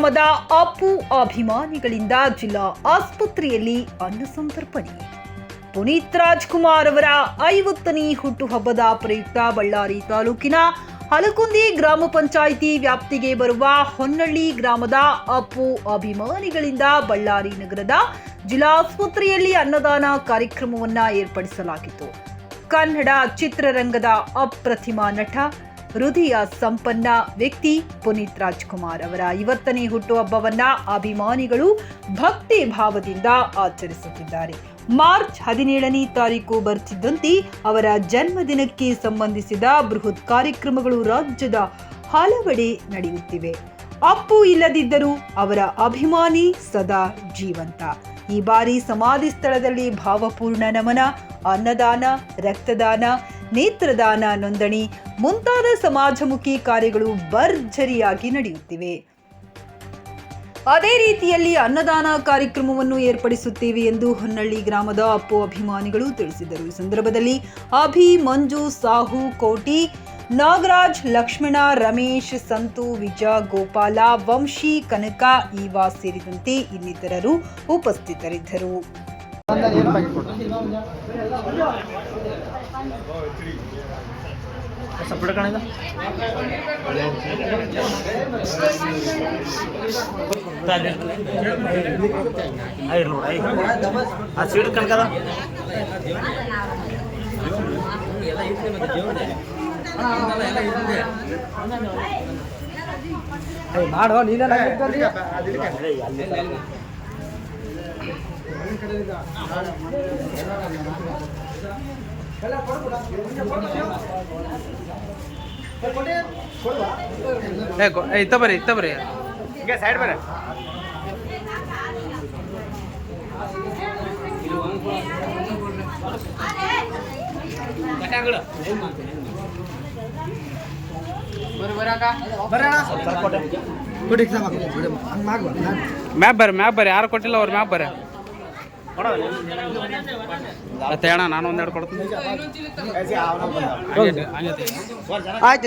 ಗ್ರಾಮದ ಅಪ್ಪು ಅಭಿಮಾನಿಗಳಿಂದ ಜಿಲ್ಲಾ ಆಸ್ಪತ್ರೆಯಲ್ಲಿ ಅನ್ನ ಸಂತರ್ಪಣೆ. ಪುನೀತ್ ರಾಜ್ಕುಮಾರ್ ಅವರ 50ನೇ ಹುಟ್ಟುಹಬ್ಬದ ಪ್ರಯುಕ್ತ ಬಳ್ಳಾರಿ ತಾಲೂಕಿನ ಹಲಕುಂದಿ ಗ್ರಾಮ ಪಂಚಾಯಿತಿ ವ್ಯಾಪ್ತಿಗೆ ಬರುವ ಹೊನ್ನಳ್ಳಿ ಗ್ರಾಮದ ಅಪ್ಪು ಅಭಿಮಾನಿಗಳಿಂದ ಬಳ್ಳಾರಿ ನಗರದ ಜಿಲ್ಲಾಸ್ಪತ್ರೆಯಲ್ಲಿ ಅನ್ನದಾನ ಕಾರ್ಯಕ್ರಮವನ್ನು ಏರ್ಪಡಿಸಲಾಗಿತ್ತು. ಕನ್ನಡ ಚಿತ್ರರಂಗದ ಅಪ್ರತಿಮ ನಟ, ಹೃದಯ ಸಂಪನ್ನ ವ್ಯಕ್ತಿ ಪುನೀತ್ ರಾಜ್ಕುಮಾರ್ ಅವರ 50ನೇ ಹುಟ್ಟುಹಬ್ಬವನ್ನ ಅಭಿಮಾನಿಗಳು ಭಕ್ತಿ ಭಾವದಿಂದ ಆಚರಿಸುತ್ತಿದ್ದಾರೆ. ಮಾರ್ಚ್ 17ನೇ ತಾರೀಕು ಬರ್ತಿದ್ದಂತೆ ಅವರ ಜನ್ಮದಿನಕ್ಕೆ ಸಂಬಂಧಿಸಿದ ಬೃಹತ್ ಕಾರ್ಯಕ್ರಮಗಳು ರಾಜ್ಯದ ಹಲವೆಡೆ ನಡೆಯುತ್ತಿವೆ. ಅಪ್ಪು ಇಲ್ಲದಿದ್ದರೂ ಅವರ ಅಭಿಮಾನಿ ಸದಾ ಜೀವಂತ. ಈ ಬಾರಿ ಸಮಾಧಿ ಸ್ಥಳದಲ್ಲಿ ಭಾವಪೂರ್ಣ ನಮನ, ಅನ್ನದಾನ, ರಕ್ತದಾನ, ನೇತ್ರದಾನ, ನೋಂದಣಿ ಮುಂತಾದ ಸಮಾಜಮುಖಿ ಕಾರ್ಯಗಳು ಭರ್ಜರಿಯಾಗಿ ನಡೆಯುತ್ತಿವೆ. ಅದೇ ರೀತಿಯಲ್ಲಿ ಅನ್ನದಾನ ಕಾರ್ಯಕ್ರಮವನ್ನು ಏರ್ಪಡಿಸುತ್ತೇವೆ ಎಂದು ಹೊನ್ನಳ್ಳಿ ಗ್ರಾಮದ ಅಪ್ಪು ಅಭಿಮಾನಿಗಳು ತಿಳಿಸಿದರು. ಈ ಸಂದರ್ಭದಲ್ಲಿ ಅಭಿ, ಮಂಜು, ಸಾಹು, ಕೋಟಿ, ನಾಗರಾಜ್, ಲಕ್ಷ್ಮಣ, ರಮೇಶ್, ಸಂತು, ವಿಜಯ, ಗೋಪಾಲ, ವಂಶಿ, ಕನಕ, ಈವಾ ಸೇರಿದಂತೆ ಇನ್ನಿತರರು ಉಪಸ್ಥಿತರಿದ್ದರು. ಮಾಡೋ ನೀನೆಲ್ಲ ಇತ್ತ ಬರ್ರಿ ಈಗ ಸೈಡ್ ಬರ್ರಿ. ಮ್ಯಾಪ್ ಬರ್ರಿ ಯಾರು ಕೊಟ್ಟಿಲ್ಲ ಅವ್ರ ಮ್ಯಾಪ್ ಬರ್ರಿ. ಅಣ್ಣ ನಾನು ಒಂದೆರಡು ಕೊಡ್ತೀನಿ. ಆಯ್ತು